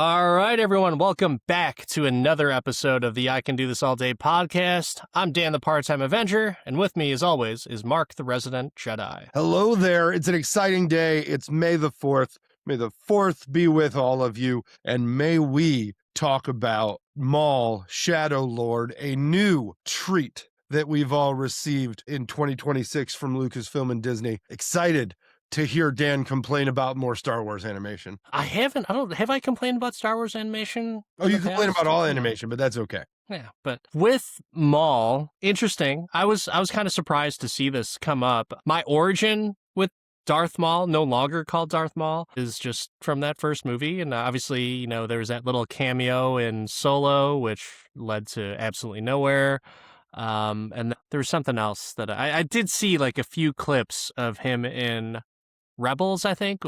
All right, everyone, welcome back to another episode of the I Can Do This All Day podcast. I'm Dan, the part-time Avenger, and with me, as always, is Mark, the resident Jedi. Hello there. It's an exciting day. It's May the 4th. May the 4th be with all of you, and may we talk about Maul, Shadow Lord, a new treat that we've all received in 2026 from Lucasfilm and Disney. Excited to hear Dan complain about more Star Wars animation. Have I complained about Star Wars animation? Oh, you complain about all animation, but that's okay. Yeah, but with Maul, interesting. I was kind of surprised to see this come up. My origin with Darth Maul, no longer called Darth Maul, is just from that first movie. And obviously, there was that little cameo in Solo, which led to absolutely nowhere. And there was something else that I did see, like a few clips of him in Rebels, I think.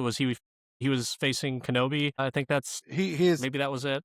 He was facing Kenobi. I think maybe that was it.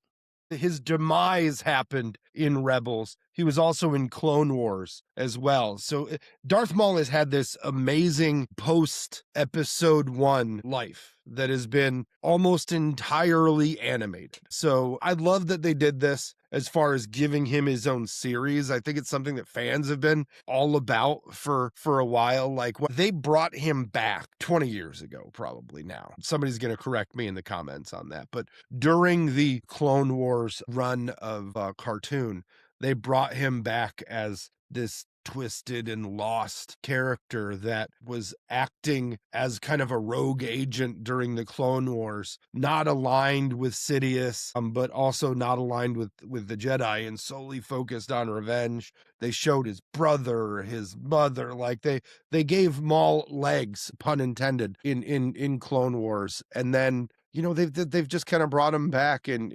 His demise happened in Rebels. He was also in Clone Wars as well. So Darth Maul has had this amazing post-Episode 1 life that has been almost entirely animated. So I love that they did this as far as giving him his own series. I think it's something that fans have been all about for a while. Like, when they brought him back 20 years ago, probably now. Somebody's going to correct me in the comments on that. But during the Clone Wars run of cartoon, they brought him back as this twisted and lost character that was acting as kind of a rogue agent during the Clone Wars, not aligned with Sidious, but also not aligned with the Jedi, and solely focused on revenge. They showed his brother, his mother, like they gave Maul legs, pun intended, in Clone Wars. And then they've just kind of brought him back in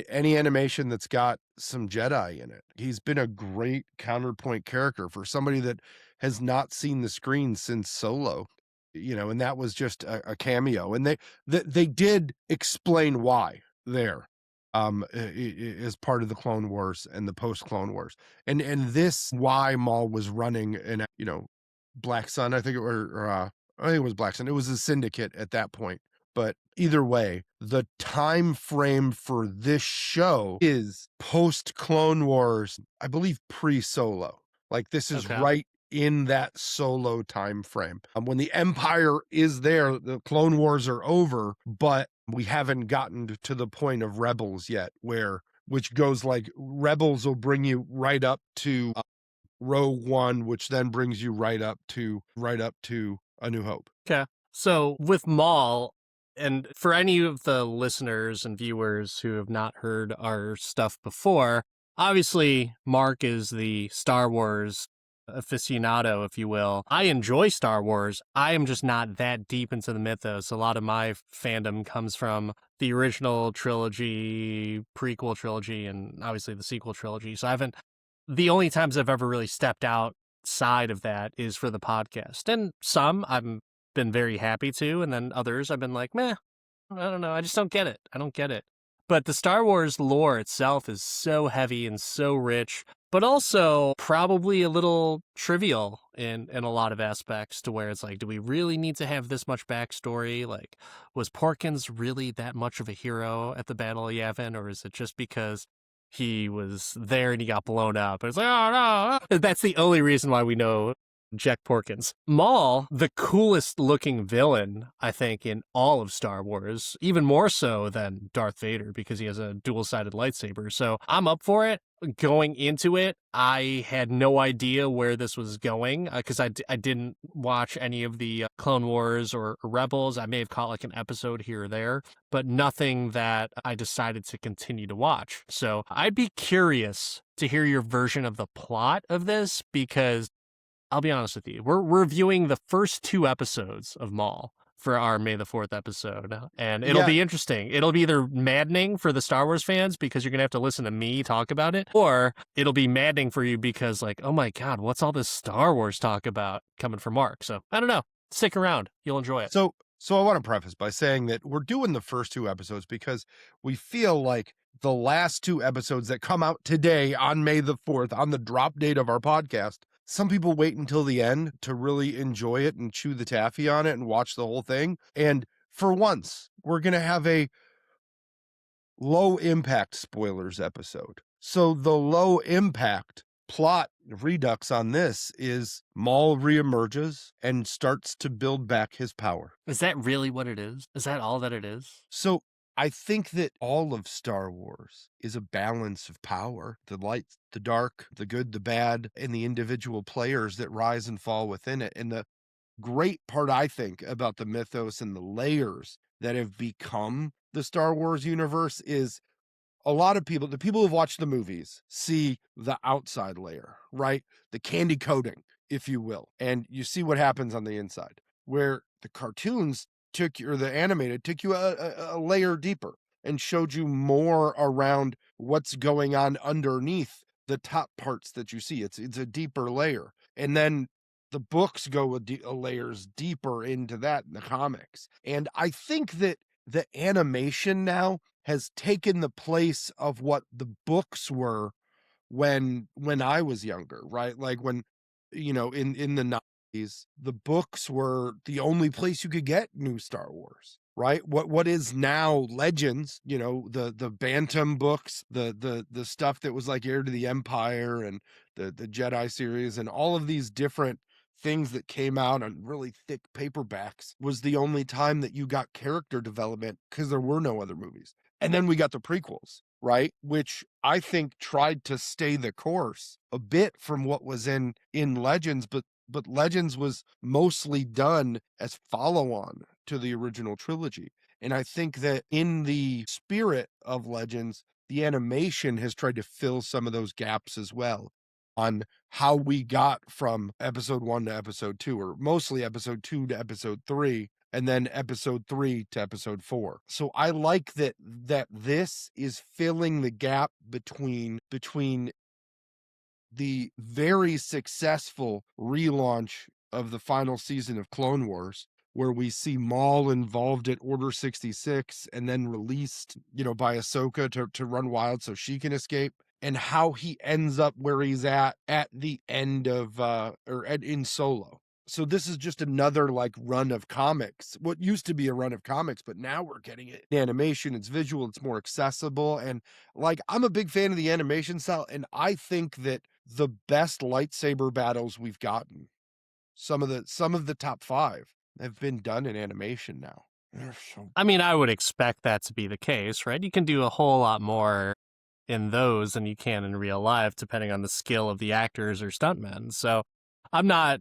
any animation that's got some Jedi in it. He's been a great counterpoint character for somebody that has not seen the screen since Solo, and that was just a cameo. And they did explain why there, as part of the Clone Wars and the post Clone Wars, and this why Maul was running in Black Sun, I think it was Black Sun. It was a syndicate at that point. But either way, the time frame for this show is post Clone Wars, I believe pre-Solo. Like, this is right in that Solo time frame. When the Empire is there, the Clone Wars are over, but we haven't gotten to the point of Rebels yet, which goes like Rebels will bring you right up to Rogue One, which then brings you right up to A New Hope. Okay. So with Maul, and for any of the listeners and viewers who have not heard our stuff before, obviously Mark is the Star Wars aficionado, if you will. I enjoy Star Wars. I am just not that deep into the mythos. A lot of my fandom comes from the original trilogy, prequel trilogy, and obviously the sequel trilogy. So the only times I've ever really stepped outside of that is for the podcast. And some I'm been very happy to, and then others I've been like, meh, I don't know, I just don't get it. I don't get it. But the Star Wars lore itself is so heavy and so rich, but also probably a little trivial in a lot of aspects, to where it's like, do we really need to have this much backstory? Like, was Porkins really that much of a hero at the Battle of Yavin, or is it just because he was there and he got blown up? And it's like, oh no, that's the only reason why we know Jack Porkins. Maul, the coolest looking villain, I think, in all of Star Wars, even more so than Darth Vader, because he has a dual-sided lightsaber. So I'm up for it. Going into it, I had no idea where this was going, because I didn't watch any of the Clone Wars or Rebels. I may have caught like an episode here or there, but nothing that I decided to continue to watch. So I'd be curious to hear your version of the plot of this, because I'll be honest with you, we're reviewing the first 2 episodes of Maul for our May the 4th episode, and it'll be interesting. It'll be either maddening for the Star Wars fans because you're going to have to listen to me talk about it, or it'll be maddening for you because, like, oh my God, what's all this Star Wars talk about coming from Mark? So I don't know. Stick around. You'll enjoy it. So I want to preface by saying that we're doing the first 2 episodes because we feel like the last 2 episodes that come out today on May the 4th, on the drop date of our podcast, some people wait until the end to really enjoy it and chew the taffy on it and watch the whole thing. And for once, we're going to have a low impact spoilers episode. So the low impact plot redux on this is Maul reemerges and starts to build back his power. Is that really what it is? Is that all that it is? So I think that all of Star Wars is a balance of power, the light, the dark, the good, the bad, and the individual players that rise and fall within it. And the great part, I think, about the mythos and the layers that have become the Star Wars universe is a lot of people, the people who've watched the movies, see the outside layer, right? The candy coating, if you will. And you see what happens on the inside, where the cartoons took you, or the animated took you a layer deeper and showed you more around what's going on underneath the top parts that you see. It's a deeper layer. And then the books go layers deeper into that in the comics. And I think that the animation now has taken the place of what the books were when I was younger, right? Like when, in the 90s, the books were the only place you could get new Star Wars, right? What is now Legends, the Bantam books, the stuff that was like Heir to the Empire and the Jedi series and all of these different things that came out on really thick paperbacks was the only time that you got character development because there were no other movies. And then we got the prequels, right? Which I think tried to stay the course a bit from what was in Legends, but Legends was mostly done as follow-on to the original trilogy. And I think that in the spirit of Legends, the animation has tried to fill some of those gaps as well on how we got from episode 1 to episode 2, or mostly episode 2 to episode 3, and then episode 3 to episode 4. So I like that this is filling the gap between the very successful relaunch of the final season of Clone Wars, where we see Maul involved at Order 66 and then released, by Ahsoka to run wild so she can escape, and how he ends up where he's at the end of in Solo. So this is just another like run of comics, what used to be a run of comics, but now we're getting it in animation. It's visual, it's more accessible. And like, I'm a big fan of the animation style. And I think that the best lightsaber battles we've gotten, some of the top 5 have been done in animation now. I mean, I would expect that to be the case, right? You can do a whole lot more in those than you can in real life, depending on the skill of the actors or stuntmen. So I'm not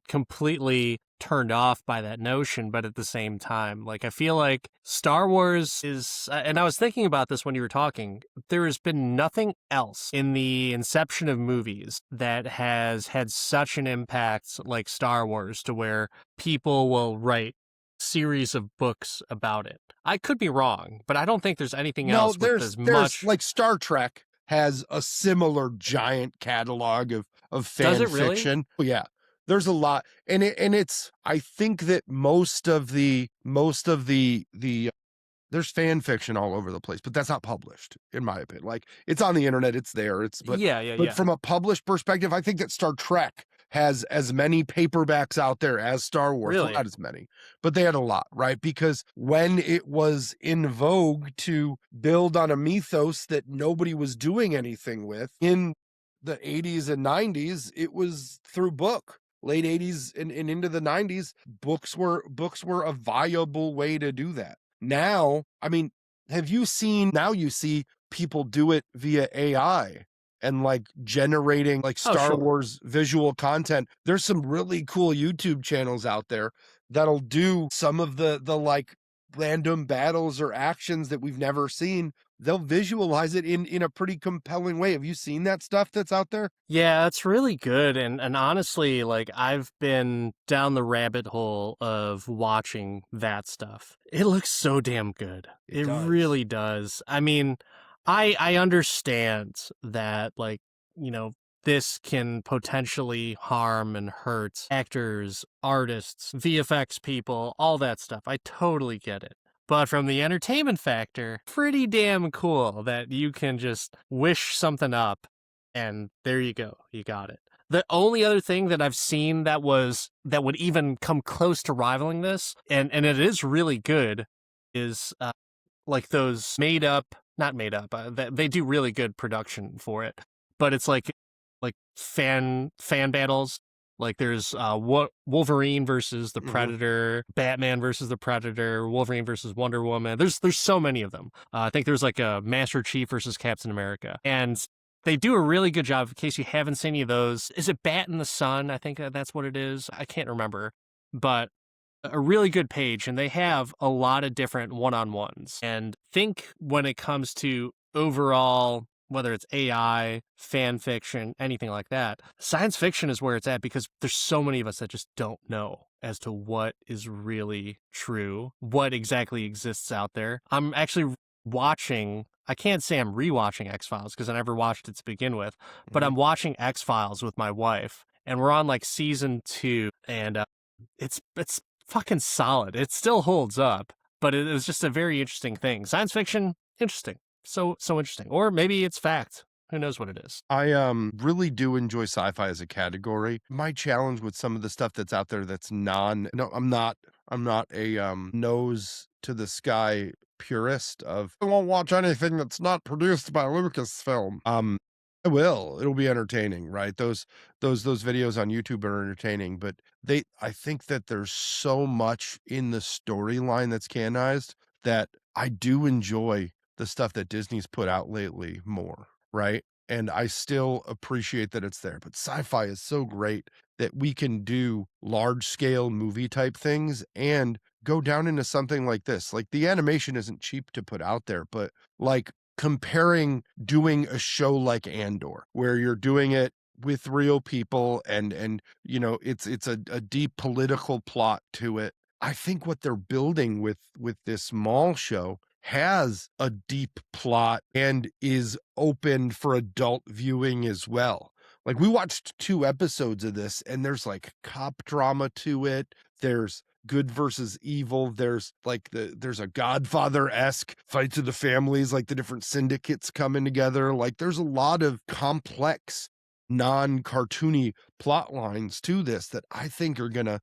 completely turned off by that notion, but at the same time, like, I feel like Star Wars is, and I was thinking about this when you were talking, there has been nothing else in the inception of movies that has had such an impact like Star Wars, to where people will write series of books about it. I could be wrong, but I don't think there's anything else with as much. Like Star Trek has a similar giant catalog of fan Does it really? fiction. Yeah. There's a lot, and it's. I think that most of the there's fan fiction all over the place, but that's not published, in my opinion. Like, it's on the internet, it's there. But from a published perspective, I think that Star Trek has as many paperbacks out there as Star Wars. Really? Well, not as many, but they had a lot, right? Because when it was in vogue to build on a mythos that nobody was doing anything with in the 80s and 90s, it was through book. Late 80s and into the 90s, books were a viable way to do that. Now, I mean, you see people do it via AI and like generating like Star Wars visual content. There's some really cool YouTube channels out there that'll do some of the like random battles or actions that we've never seen. They'll visualize it in a pretty compelling way. Have you seen that stuff that's out there? Yeah, it's really good. And honestly, like, I've been down the rabbit hole of watching that stuff. It looks so damn good. It really does. I mean, I understand that, like, this can potentially harm and hurt actors, artists, VFX people, all that stuff. I totally get it. But from the entertainment factor, pretty damn cool that you can just wish something up and there you go. You got it. The only other thing that I've seen that would even come close to rivaling this, and it is really good, is like those made up not made up. They do really good production for it, but it's like fan battles. Like there's Wolverine versus the Mhm. Predator, Batman versus the Predator, Wolverine versus Wonder Woman. There's so many of them. I think there's like a Master Chief versus Captain America, and they do a really good job. In case you haven't seen any of those, is it Bat in the Sun? I think that's what it is. I can't remember, but a really good page, and they have a lot of different one-on-ones. And think when it comes to overall, whether it's AI, fan fiction, anything like that, science fiction is where it's at because there's so many of us that just don't know as to what is really true, what exactly exists out there. I'm actually watching, I can't say I'm rewatching X-Files because I never watched it to begin with, but Mhm. I'm watching X-Files with my wife, and we're on like season 2, and it's fucking solid. It still holds up, but it was just a very interesting thing. Science fiction, interesting. So interesting. Or maybe it's fact. Who knows what it is? I really do enjoy sci-fi as a category. My challenge with some of the stuff that's out there that's non no, I'm not a nose to the sky purist of I won't watch anything that's not produced by Lucasfilm. I will. It'll be entertaining, right? Those videos on YouTube are entertaining, but I think that there's so much in the storyline that's canonized that I do enjoy the stuff that Disney's put out lately more, right? And I still appreciate that it's there. But sci-fi is so great that we can do large scale movie type things and go down into something like this. Like the animation isn't cheap to put out there, but like comparing doing a show like Andor, where you're doing it with real people and it's a deep political plot to it. I think what they're building with this Maul show has a deep plot and is open for adult viewing as well. Like we watched 2 episodes of this and there's like cop drama to it. There's good versus evil. There's a Godfather-esque fights of the families, like the different syndicates coming together. Like there's a lot of complex, non-cartoony plot lines to this that I think are gonna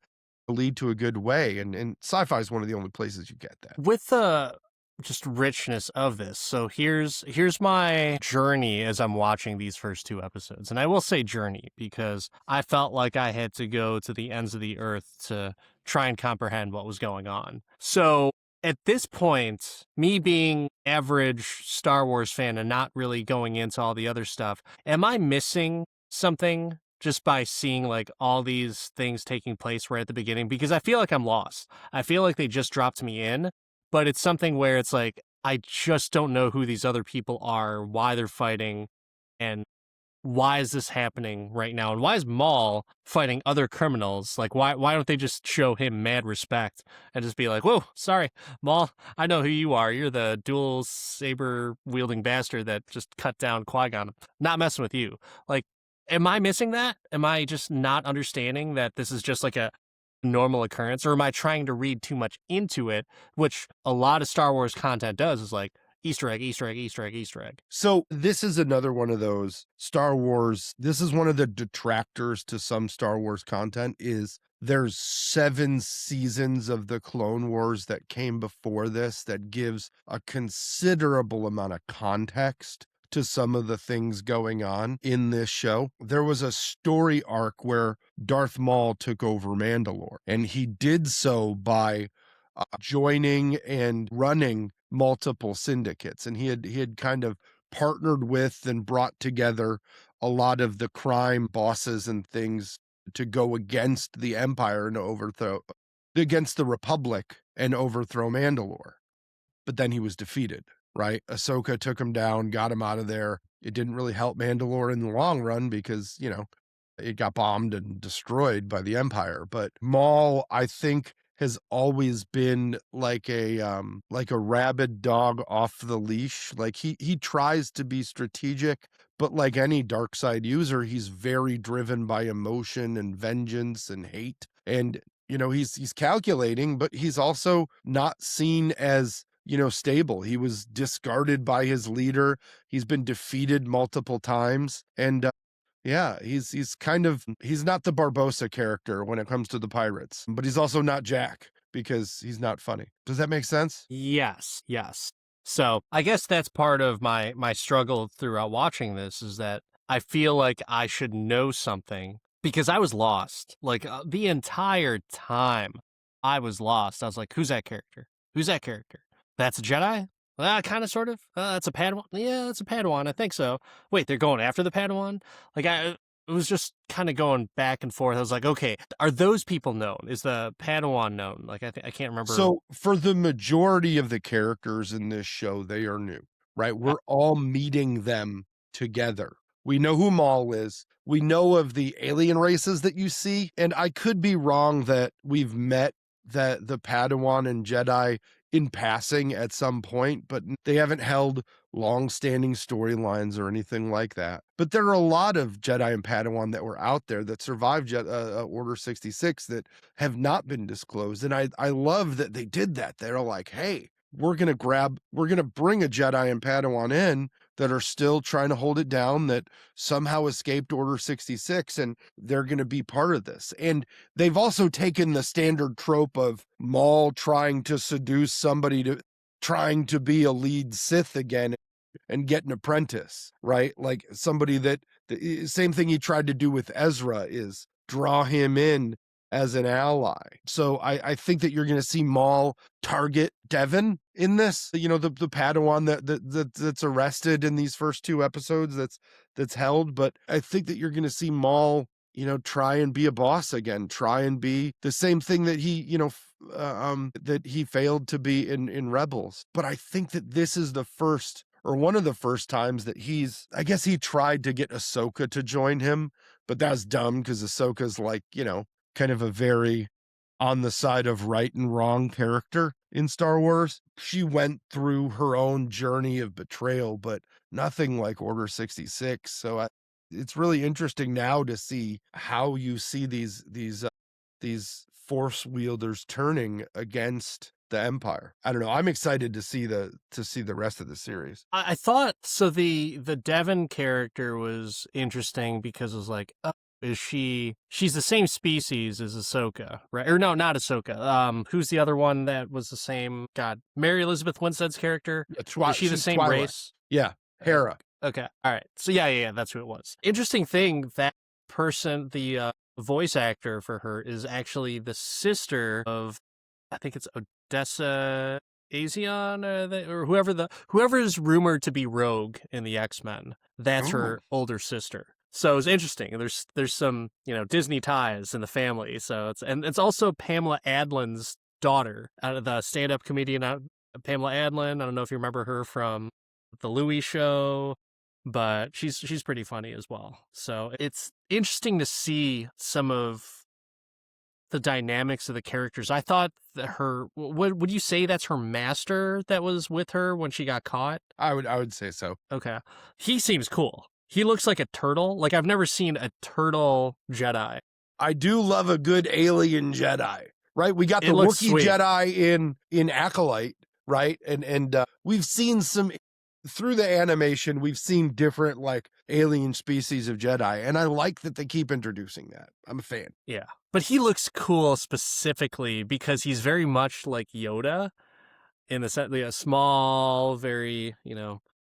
lead to a good way. And sci-fi is one of the only places you get that. With the just richness of this. So here's my journey as I'm watching these first 2 episodes. And I will say journey because I felt like I had to go to the ends of the earth to try and comprehend what was going on. So at this point, me being average Star Wars fan and not really going into all the other stuff, am I missing something just by seeing like all these things taking place right at the beginning? Because I feel like I'm lost. I feel like they just dropped me in, but it's something where it's like I just don't know who these other people are, why they're fighting, and why is this happening right now? And why is Maul fighting other criminals? Like why don't they just show him mad respect and just be like, "Whoa, sorry, Maul, I know who you are. You're the dual saber wielding bastard that just cut down Qui-Gon. Not messing with you." Like, am I missing that? Am I just not understanding that this is just like a normal occurrence, or am I trying to read too much into it, which a lot of Star Wars content does, is like Easter egg, Easter egg, Easter egg, Easter egg. So this is another one of those Star Wars. This is one of the detractors to some Star Wars content is there's 7 seasons of the Clone Wars that came before this that gives a considerable amount of context to some of the things going on in this show. There was a story arc where Darth Maul took over Mandalore, and he did so by joining and running multiple syndicates, and he had kind of partnered with and brought together a lot of the crime bosses and things to go against the Empire and overthrow against the Republic and overthrow Mandalore. But then he was defeated, right? Ahsoka took him down, got him out of there. It didn't really help Mandalore in the long run because, it got bombed and destroyed by the Empire. But Maul, I think, has always been like a rabid dog off the leash. Like he tries to be strategic, but like any dark side user, he's very driven by emotion and vengeance and hate. And he's calculating, but he's also not seen as stable. He was discarded by his leader. He's been defeated multiple times. And yeah, he's not the Barbossa character when it comes to the pirates, but he's also not Jack because he's not funny. Does that make sense? Yes, yes. So I guess that's part of my struggle throughout watching this, is that I feel like I should know something because I was lost. Like the entire time I was lost. I was like, who's that character? Who's that character? That's a Jedi? Kind of, sort of. That's a Padawan. Yeah, that's a Padawan. I think so. Wait, they're going after the Padawan? Like, it was just kind of going back and forth. I was like, okay, are those people known? Is the Padawan known? Like, I can't remember. So for the majority of the characters in this show, they are new, right? We're all meeting them together. We know who Maul is. We know of the alien races that you see. And I could be wrong that we've met the Padawan and Jedi in passing at some point, but they haven't held long-standing storylines or anything like that. But there are a lot of Jedi and Padawan that were out there that survived Order 66 that have not been disclosed. And I love that they did that. They're like, hey, we're going to bring a Jedi and Padawan in that are still trying to hold it down, that somehow escaped Order 66, and they're going to be part of this. And they've also taken the standard trope of Maul trying to seduce somebody to trying to be a lead Sith again and get an apprentice, right? Like somebody that the same thing he tried to do with Ezra is draw him in as an ally. So I think that you're going to see Maul target Devin in this, the Padawan that's arrested in these first two episodes that's held. But I think that you're going to see Maul, try and be a boss again, try and be the same thing that he, that he failed to be in Rebels. But I think that this is the first, or one of the first times that I guess he tried to get Ahsoka to join him, but that's dumb because Ahsoka's like, kind of a very on the side of right and wrong character in Star Wars. She went through her own journey of betrayal, but nothing like Order 66. So it's really interesting now to see how you see these force wielders turning against the Empire. I don't know. I'm excited to see the rest of the series. I thought so. The Devon character was interesting because it was like, she's the same species as Ahsoka, right? Or no, not Ahsoka. Who's the other one that was the same? God, Mary Elizabeth Winstead's character. Is she the same Twilight race? Yeah, Hera. Okay, all right. So yeah, that's who it was. Interesting thing, that person, the voice actor for her, is actually the sister of, I think it's Odessa Azion, or whoever is rumored to be Rogue in the X-Men. That's her older sister. So it's interesting. There's some Disney ties in the family. So it's also Pamela Adlin's daughter, the stand-up comedian Pamela Adlin. I don't know if you remember her from the Louis Show, but she's pretty funny as well. So it's interesting to see some of the dynamics of the characters. I thought that would you say that's her master that was with her when she got caught? I would say so. Okay. He seems cool. He looks like a turtle. Like, I've never seen a turtle Jedi. I do love a good alien Jedi, right? We got the Wookiee Jedi in Acolyte, right? And we've seen through the animation, we've seen different like alien species of Jedi, and I like that they keep introducing that. I'm a fan. Yeah. But he looks cool specifically because he's very much like Yoda in the sense, small, very,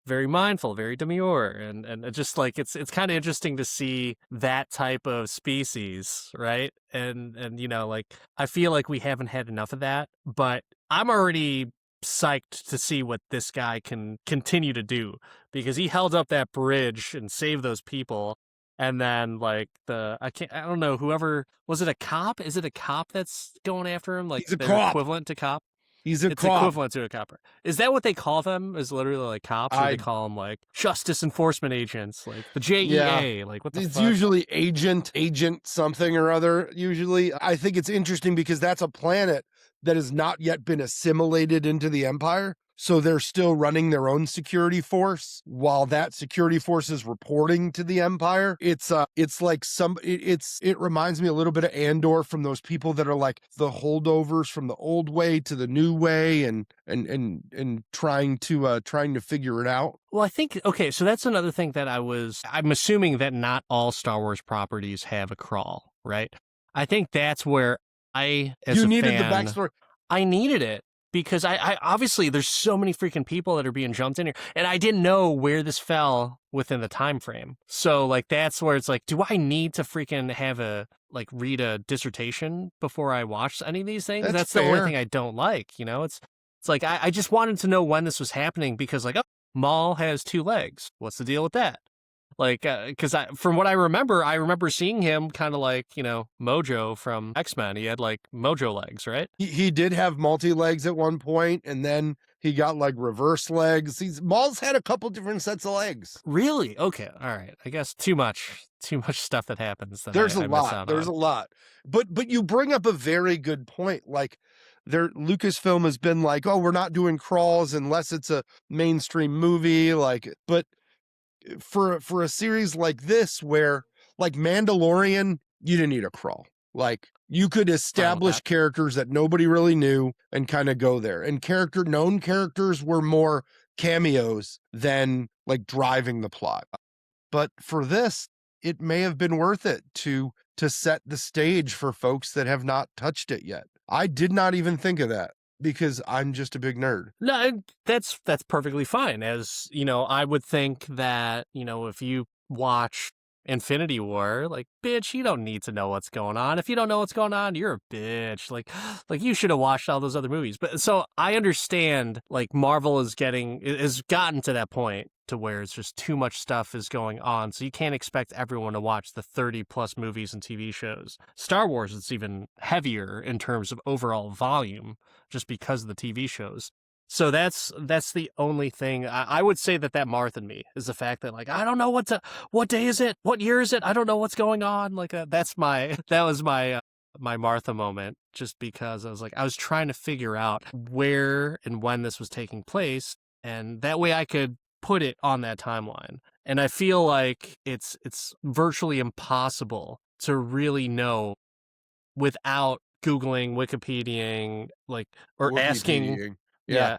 very mindful, very demure, and just like it's kind of interesting to see that type of species, right? And like, I feel like we haven't had enough of that, but I'm already psyched to see what this guy can continue to do, because he held up that bridge and saved those people. And then like I don't know, whoever was it, a cop? Is it a cop that's going after him? Like, he's a they're cop. Equivalent to cop? It's equivalent to a copper. Is that what they call them? Is literally like cops, or they call them like justice enforcement agents, like the JEA? Yeah. Like, what the fuck? It's usually agent something or other. Usually, I think it's interesting because that's a planet that has not yet been assimilated into the Empire. So they're still running their own security force while that security force is reporting to the Empire. It's like it reminds me a little bit of Andor, from those people that are like the holdovers from the old way to the new way, and trying to figure it out. Well, I think, okay, so that's another thing that I'm assuming that not all Star Wars properties have a crawl, right? I think that's where I, as you a needed fan, the backstory. I needed it. because I obviously there's so many freaking people that are being jumped in here, and I didn't know where this fell within the time frame. So like that's where it's like, do I need to freaking have a like read a dissertation before I watch any of these things? That's That's the only fair. thing I don't like. You know, it's like I just wanted to know when this was happening because like, oh, Maul has 2 legs. What's the deal with that? Like, because from what I remember seeing him kind of like, you know, Mojo from X-Men. He had like Mojo legs, right? He did have multi-legs at one point, and then he got like reverse legs. Maul's had a couple different sets of legs. Really? Okay. All right. I guess too much stuff that happens that There's a I miss lot. out There's on. a lot. But you bring up a very good point. Like Lucasfilm has been like, oh, we're not doing crawls unless it's a mainstream movie. Like, but for a series like this where like Mandalorian, you didn't need a crawl. Like you could Fine with establish that. characters that nobody really knew and kind of go there. And known characters were more cameos than like driving the plot. But for this, it may have been worth it to set the stage for folks that have not touched it yet. I did not even think of that because I'm just a big nerd. No, that's perfectly fine. As you know, I would think that, you know, if you watch Infinity War, like, bitch, you don't need to know what's going on. If you don't know what's going on, you're a bitch. Like you should have watched all those other movies. But so I understand, like, Marvel is gotten to that point to where it's just too much stuff is going on. So you can't expect everyone to watch the 30 plus movies and TV shows. Star Wars is even heavier in terms of overall volume just because of the TV shows. So that's the only thing I would say that Martha me is the fact that like I don't know what day is it, what year is it, I don't know what's going on. Like that was my Martha moment, just because I was trying to figure out where and when this was taking place, and that way I could put it on that timeline. And I feel like it's virtually impossible to really know without Googling, Wikipediaing, like, or asking, Wikipediaing. Yeah. yeah,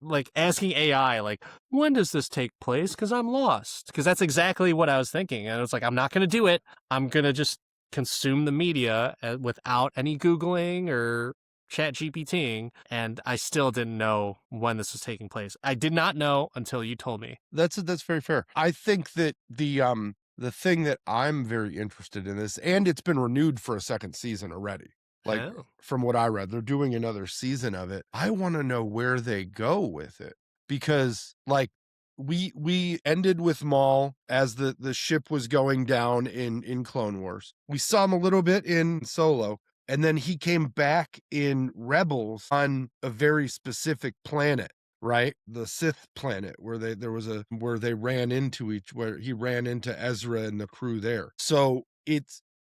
like asking AI, like, when does this take place? Because I'm lost. Because that's exactly what I was thinking. And it's like, I'm not going to do it. I'm going to just consume the media without any Googling or chat GPTing. And I still didn't know when this was taking place. I did not know until you told me. That's very fair. I think that the thing that I'm very interested in is, and it's been renewed for a second season already. Like Oh. from what I read, they're doing another season of it. I want to know where they go with it because like we ended with Maul as the ship was going down in Clone Wars. We saw him a little bit in Solo, and then he came back in Rebels on a very specific planet, right? The Sith planet where they ran into where he ran into Ezra and the crew there. So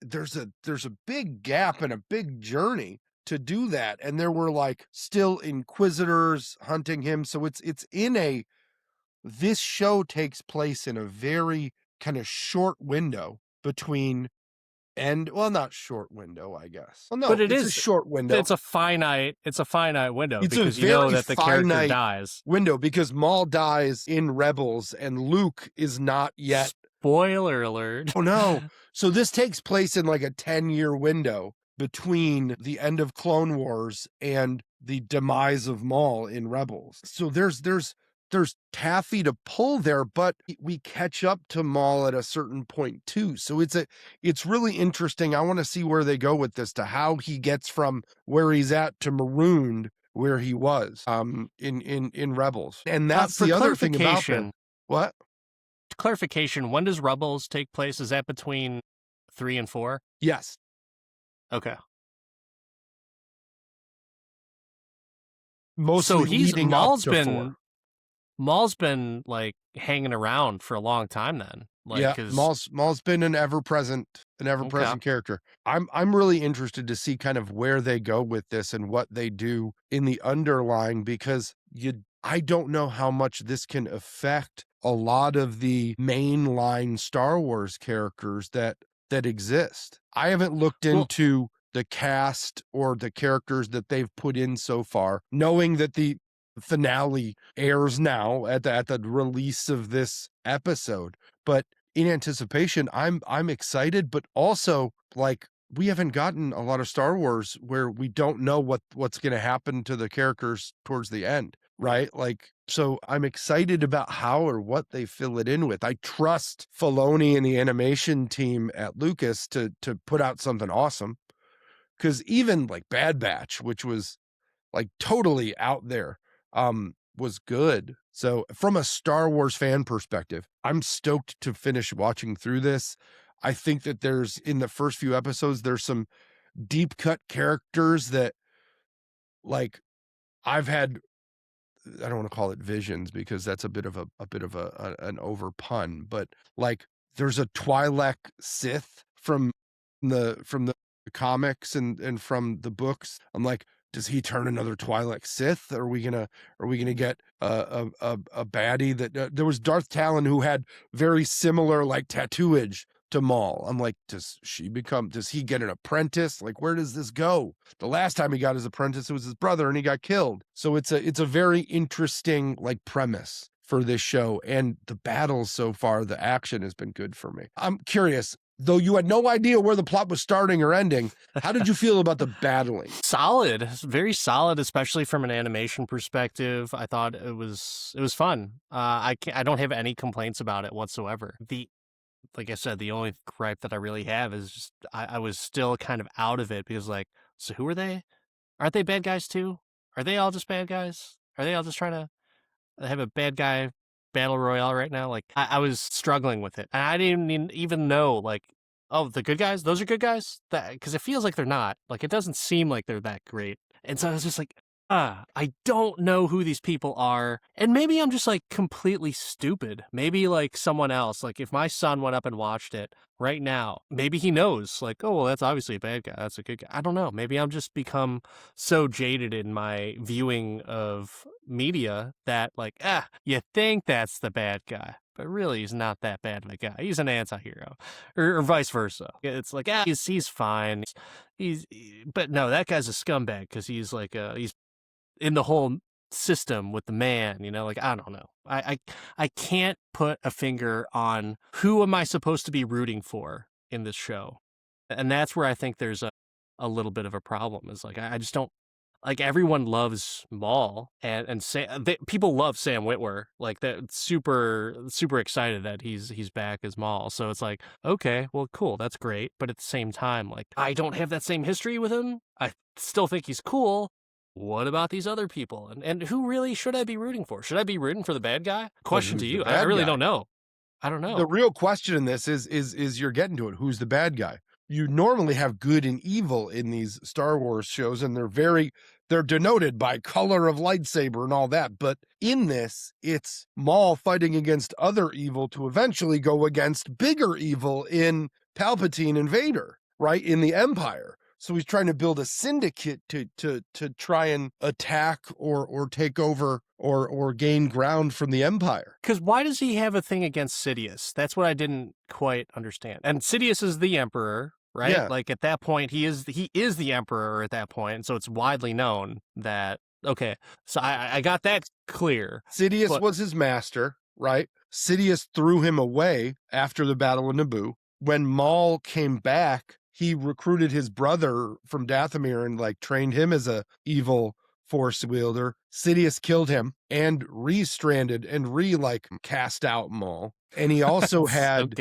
there's a big gap and a big journey to do that. And there were like still Inquisitors hunting him. So this show takes place in a very kind of short window between not short window, I guess. Well, no, But it's a short window. It's a finite window It's because a you know very that the character finite dies. window because Maul dies in Rebels and Luke is not yet. Spoiler alert. Oh no. So this takes place in like a 10-year window between the end of Clone Wars and the demise of Maul in Rebels. So there's taffy to pull there, but we catch up to Maul at a certain point too. So it's really interesting. I want to see where they go with this, to how he gets from where he's at to marooned where he was in Rebels. And that's For the other thing about clarification, it. What? Clarification, when does Rebels take place? Is that between 3 and 4? Yes. Okay. Mostly So leading up to 4. Maul's been like hanging around for a long time then. Like, yeah, 'cause, Maul's been an ever present character. I'm really interested to see kind of where they go with this and what they do in the underlying, because I don't know how much this can affect a lot of the mainline Star Wars characters that exist. I haven't looked into the cast or the characters that they've put in so far, knowing that the finale airs now at the release of this episode. But in anticipation, I'm excited, but also like we haven't gotten a lot of Star Wars where we don't know what's going to happen to the characters towards the end, right? Like, so I'm excited about how or what they fill it in with. I trust Filoni and the animation team at Lucas to put out something awesome. Because even like Bad Batch, which was like totally out there, was good. So from a Star Wars fan perspective, I'm stoked to finish watching through this. I think that there's, in the first few episodes, there's some deep cut characters that, like, I've had, I don't want to call it visions because that's a bit of an over pun, but like there's a Twi'lek Sith from the comics and from the books. I'm like, does he turn another Twi'lek Sith? Are we gonna get a baddie that there was Darth Talon who had very similar like tattooage to Maul. I'm like, does he get an apprentice? Like, where does this go? The last time he got his apprentice, it was his brother and he got killed. So it's a very interesting like premise for this show. And the battles so far, the action has been good for me. I'm curious, though you had no idea where the plot was starting or ending, how did you feel about the battling? Solid, very solid, especially from an animation perspective. I thought it was fun. I don't have any complaints about it whatsoever. Like I said, the only gripe that I really have is just I was still kind of out of it because, like, so who are they? Aren't they bad guys too? Are they all just bad guys? Are they all just trying to have a bad guy battle royale right now? Like, I was struggling with it, and I didn't even know, like, oh, the good guys, those are good guys, because it feels like they're not. Like, it doesn't seem like they're that great, and so I was just like, I don't know who these people are. And maybe I'm just like completely stupid. Maybe like someone else, like if my son went up and watched it right now, maybe he knows like, oh, well, that's obviously a bad guy. That's a good guy. I don't know. Maybe I'm just become so jaded in my viewing of media that like, you think that's the bad guy. But really, he's not that bad of a guy. He's an anti-hero, or vice versa. It's like, he's fine. But no, that guy's a scumbag because he's like, he's in the whole system with the man, like, I don't know. I can't put a finger on who am I supposed to be rooting for in this show. And that's where I think there's a little bit of a problem is like, I just don't like everyone loves Maul and people love Sam Witwer, like that super, super excited that he's back as Maul. So it's like, okay, well, cool. That's great. But at the same time, like I don't have that same history with him. I still think he's cool. What about these other people? And who really should I be rooting for? Should I be rooting for the bad guy? Question to you. I really don't know. I don't know. The real question in this is you're getting to it. Who's the bad guy? You normally have good and evil in these Star Wars shows, and they're denoted by color of lightsaber and all that. But in this, it's Maul fighting against other evil to eventually go against bigger evil in Palpatine and Vader, right? In the Empire. So he's trying to build a syndicate to try and attack or take over or gain ground from the Empire. Because why does he have a thing against Sidious? That's what I didn't quite understand. And Sidious is the Emperor, right? Yeah. Like at that point, he is the Emperor at that point. So it's widely known that, okay, so I got that clear. Sidious was his master, right? Sidious threw him away after the Battle of Naboo. When Maul came back, he recruited his brother from Dathomir and like trained him as a evil force wielder. Sidious killed him and re-stranded and cast out Maul. And he also had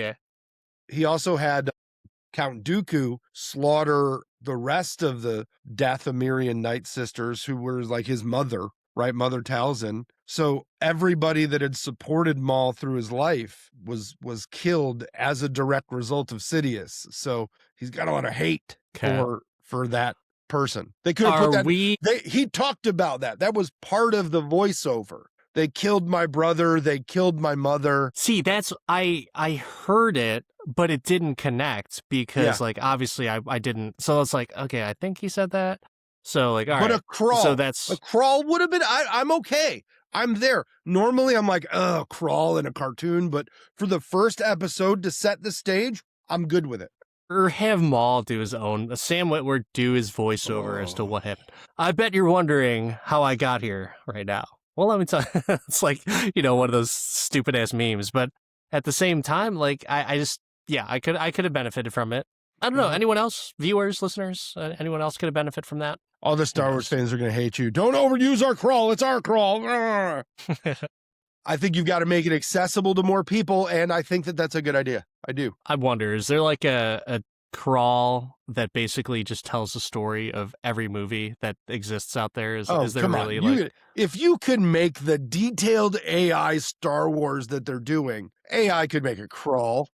Count Dooku slaughter the rest of the Dathomirian Night Sisters who were like his mother, right? Mother Talzin. So everybody that had supported Maul through his life was killed as a direct result of Sidious. So he's got a lot of hate for that person. They could have put that. He talked about that. That was part of the voiceover. They killed my brother. They killed my mother. See, that's I heard it, but it didn't connect because like obviously I didn't. So it's like, okay, I think he said that. So like, all right. But a crawl. So that's a crawl would have been. I'm okay. I'm there. Normally, I'm like, crawl in a cartoon. But for the first episode to set the stage, I'm good with it. Or have Maul do his own. Sam Witwer do his voiceover as to what happened. I bet you're wondering how I got here right now. Well, let me tell you, it's like, one of those stupid ass memes. But at the same time, like, I could have benefited from it. I don't know. Anyone else, viewers, listeners, anyone else could benefit from that? All the Star Wars fans are going to hate you. Don't overuse our crawl. It's our crawl. I think you've got to make it accessible to more people, and I think that that's a good idea. I do. I wonder, is there like a crawl that basically just tells the story of every movie that exists out there? Is there come really on. If you could make the detailed AI Star Wars that they're doing, AI could make a crawl.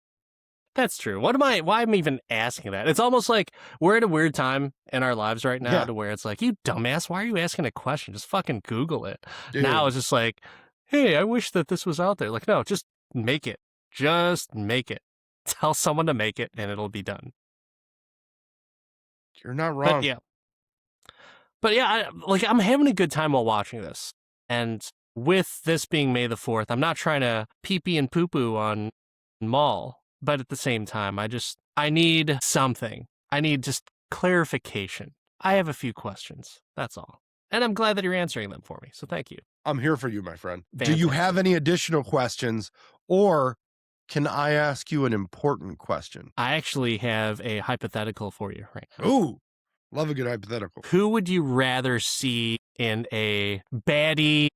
That's true. Why am I even asking that? It's almost like we're at a weird time in our lives right now to where it's like, you dumbass, why are you asking a question? Just fucking Google it. Dude. Now it's just like, hey, I wish that this was out there. Like, no, just make it. Just make it. Tell someone to make it and it'll be done. You're not wrong. But yeah, I'm having a good time while watching this. And with this being May the 4th, I'm not trying to pee-pee and poo-poo on Maul. But at the same time, I need something. I need just clarification. I have a few questions. That's all. And I'm glad that you're answering them for me. So thank you. I'm here for you, my friend. Fantastic. Do you have any additional questions, or can I ask you an important question? I actually have a hypothetical for you right now. Ooh, love a good hypothetical. Who would you rather see in a baddie,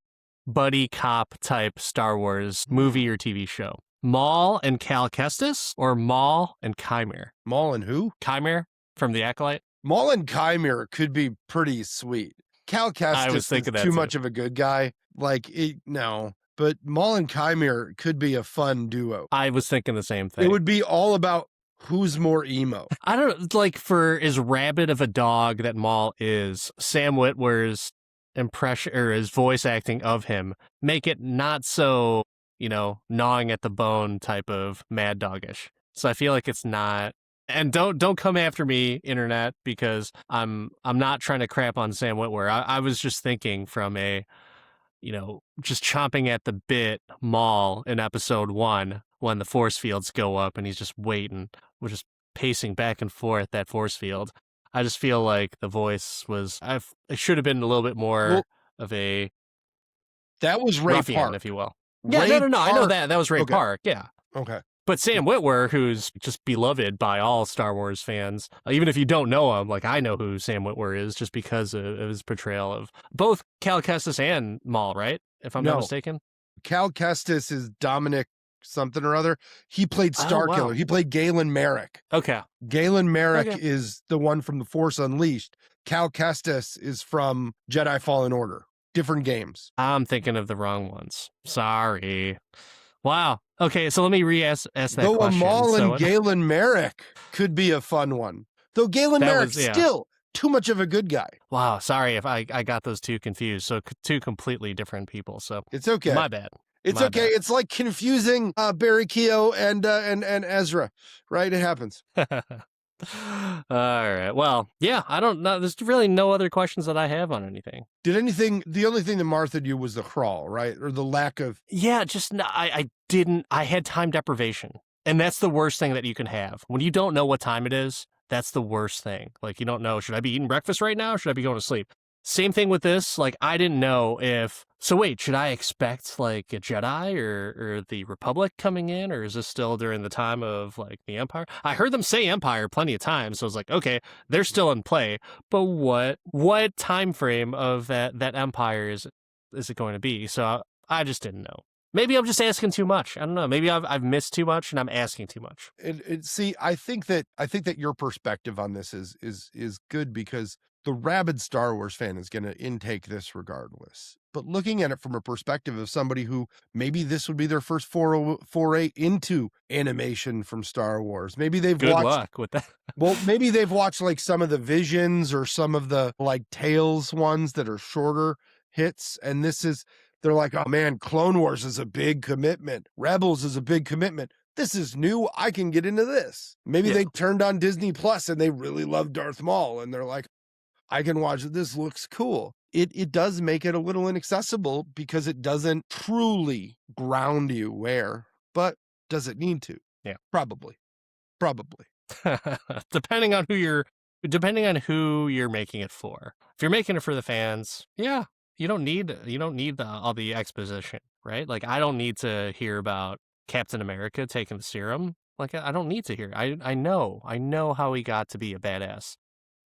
buddy cop type Star Wars movie or TV show? Maul and Cal Kestis, or Maul and Chimera? Maul and who? Chimera from The Acolyte. Maul and Chimera could be pretty sweet. Cal Kestis is too much of a good guy. No. But Maul and Chimera could be a fun duo. I was thinking the same thing. It would be all about who's more emo. I don't know, for as rabid of a dog that Maul is, Sam Witwer's impression or his voice acting of him make it not so, gnawing at the bone type of mad doggish. So I feel like it's not. And don't come after me, internet, because I'm not trying to crap on Sam Witwer. I was just thinking from a, just chomping at the bit Maul in episode 1 when the force fields go up and he's just waiting, we're just pacing back and forth that force field. I just feel like the voice was, it should have been a little bit more of a. That was Ray ruffian, Park, if you will. Yeah, no, I know that. That was Ray Park, yeah. Okay. But Sam Witwer, who's just beloved by all Star Wars fans, even if you don't know him, I know who Sam Witwer is just because of his portrayal of both Cal Kestis and Maul, right? If I'm not mistaken. Cal Kestis is Dominic something or other. He played Starkiller. He played Galen Merrick. Okay. Galen Merrick is the one from The Force Unleashed. Cal Kestis is from Jedi Fallen Order. Different games. I'm thinking of the wrong ones. Sorry. Wow. Okay, so let me ask that question. Though Maul and Galen Merrick could be a fun one. Though Galen Merrick's still too much of a good guy. Wow, sorry if I got those two confused. So two completely different people. So it's okay. My bad. It's okay. Bad. It's like confusing Barry Keogh and Ezra, right? It happens. All right. Well, yeah, I don't know. There's really no other questions that I have on anything. The only thing that Martha you was the crawl, right? Or the lack of. Yeah, I didn't. I had time deprivation. And that's the worst thing that you can have. When you don't know what time it is, that's the worst thing. You don't know, should I be eating breakfast right now? Or should I be going to sleep? Same thing with this. I didn't know if. So wait, should I expect a Jedi or the Republic coming in, or is this still during the time of the Empire? I heard them say Empire plenty of times, so I was like, okay, they're still in play. But what time frame of that Empire is it going to be? So I just didn't know. Maybe I'm just asking too much. I don't know. Maybe I've missed too much and I'm asking too much. See, I think that your perspective on this is good because the rabid Star Wars fan is going to intake this regardless. But looking at it from a perspective of somebody who maybe this would be their first foray into animation from Star Wars. Maybe they've watched. Good luck with that. Well, maybe they've watched some of the Visions or some of the Tales ones that are shorter hits. And they're like, oh man, Clone Wars is a big commitment. Rebels is a big commitment. This is new. I can get into this. Maybe they turned on Disney Plus and they really love Darth Maul. And they're like, I can watch it. This looks cool. It does make it a little inaccessible because it doesn't truly ground you where, but does it need to? Yeah. Probably. Depending on who you're making it for. If you're making it for the fans, yeah, you don't need all the exposition, right? I don't need to hear about Captain America taking the serum. Like, I don't need to hear it. I know how he got to be a badass.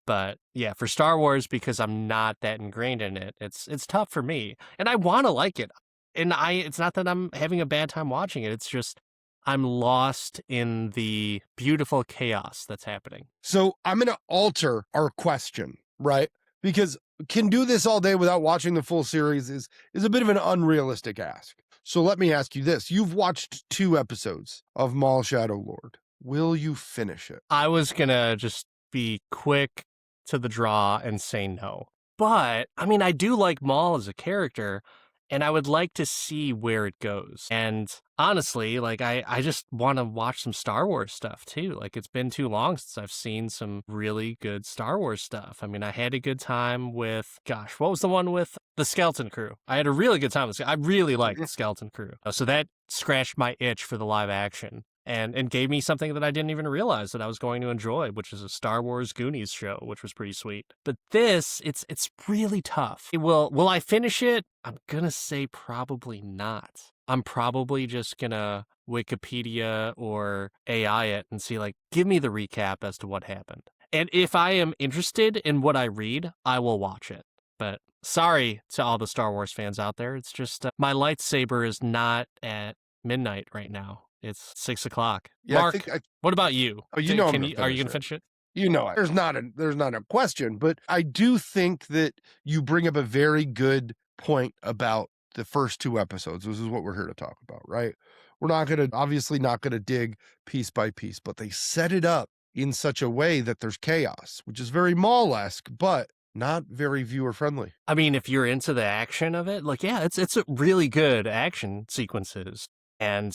But yeah, for Star Wars, because I'm not that ingrained in it, it's tough for me. And I want to like it. And it's not that I'm having a bad time watching it. It's just I'm lost in the beautiful chaos that's happening. So I'm going to alter our question, right? Because can do this all day without watching the full series is a bit of an unrealistic ask. So let me ask you this. You've watched 2 episodes of Maul Shadow Lord. Will you finish it? I was gonna just be quick to the draw and say no. But I mean, I do like Maul as a character, and I would like to see where it goes. And honestly, like I just want to watch some Star Wars stuff too. Like it's been too long since I've seen some really good Star Wars stuff. I mean, I had a good time with, gosh, what was the one with the Skeleton Crew? I had a really good time with. I really liked the Skeleton Crew, so that scratched my itch for the live action. And gave me something that I didn't even realize that I was going to enjoy, which is a Star Wars Goonies show, which was pretty sweet. But this, it's really tough. Will I finish it? I'm gonna say probably not. I'm probably just gonna Wikipedia or AI it and see, like, give me the recap as to what happened. And if I am interested in what I read, I will watch it. But sorry to all the Star Wars fans out there. It's just my lightsaber is not at midnight right now. It's 6 o'clock. Yeah, Mark, what about you? Oh, you know, Are you going to finish it? You know, there's not a question, but I do think that you bring up a very good point about the first 2 episodes. This is what we're here to talk about, right? We're obviously not going to dig piece by piece, but they set it up in such a way that there's chaos, which is very Maul-esque, but not very viewer friendly. I mean, if you're into the action of it, like, yeah, it's a really good action sequences. And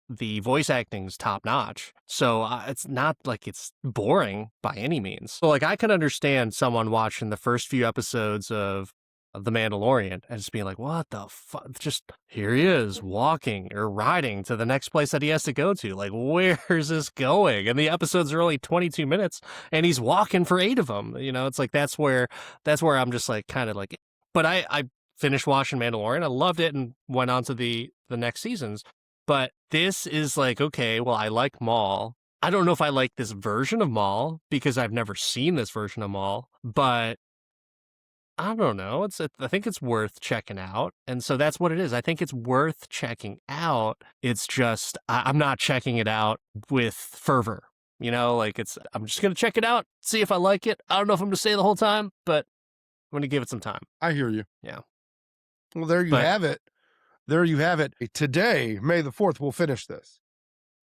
the voice acting's top notch. So it's not like it's boring by any means. So like I can understand someone watching the first few episodes of The Mandalorian and just being like, what the fuck? Just here he is walking or riding to the next place that he has to go to. Like, where's this going? And the episodes are only 22 minutes and he's walking for 8 of them. You know, it's like that's where I'm just like kind of like, but I finished watching Mandalorian. I loved it and went on to the next seasons. But this is like, okay, well, I like Maul. I don't know if I like this version of Maul because I've never seen this version of Maul, but I don't know. I think it's worth checking out. And so that's what it is. I think it's worth checking out. It's just, I'm not checking it out with fervor. You know, like I'm just going to check it out, see if I like it. I don't know if I'm going to stay the whole time, but I'm going to give it some time. I hear you. Yeah. Well, there you have it. There you have it. Today, May the 4th, we'll finish this.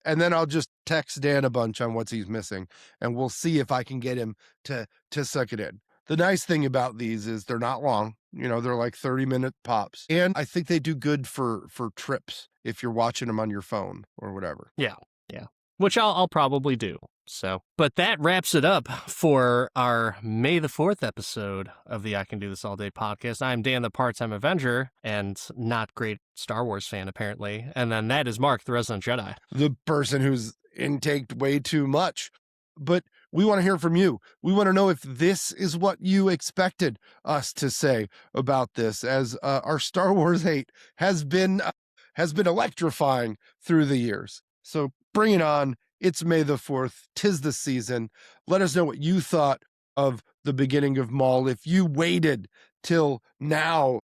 And then I'll just text Dan a bunch on what he's missing, and we'll see if I can get him to suck it in. The nice thing about these is they're not long. You know, they're like 30-minute pops. And I think they do good for trips if you're watching them on your phone or whatever. Yeah. Yeah. Which I'll probably do. So, but that wraps it up for our May the 4th episode of the I Can Do This All Day podcast. I'm Dan, the part-time Avenger, and not great Star Wars fan, apparently. And then that is Mark, the resident Jedi. The person who's intaked way too much. But we want to hear from you. We want to know if this is what you expected us to say about this, as our Star Wars hate has been electrifying through the years. So bring it on. It's May the 4th. 'Tis the season. Let us know what you thought of the beginning of Maul. If you waited till now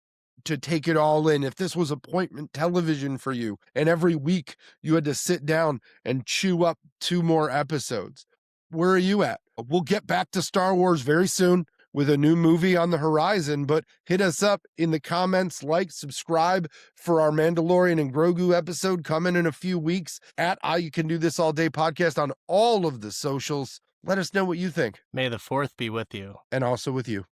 to take it all in, if this was appointment television for you, and every week you had to sit down and chew up 2 more episodes, where are you at? We'll get back to Star Wars very soon with a new movie on the horizon, but hit us up in the comments, like, subscribe for our Mandalorian and Grogu episode coming in a few weeks at You Can Do This All Day podcast on all of the socials. Let us know what you think. May the 4th be with you. And also with you.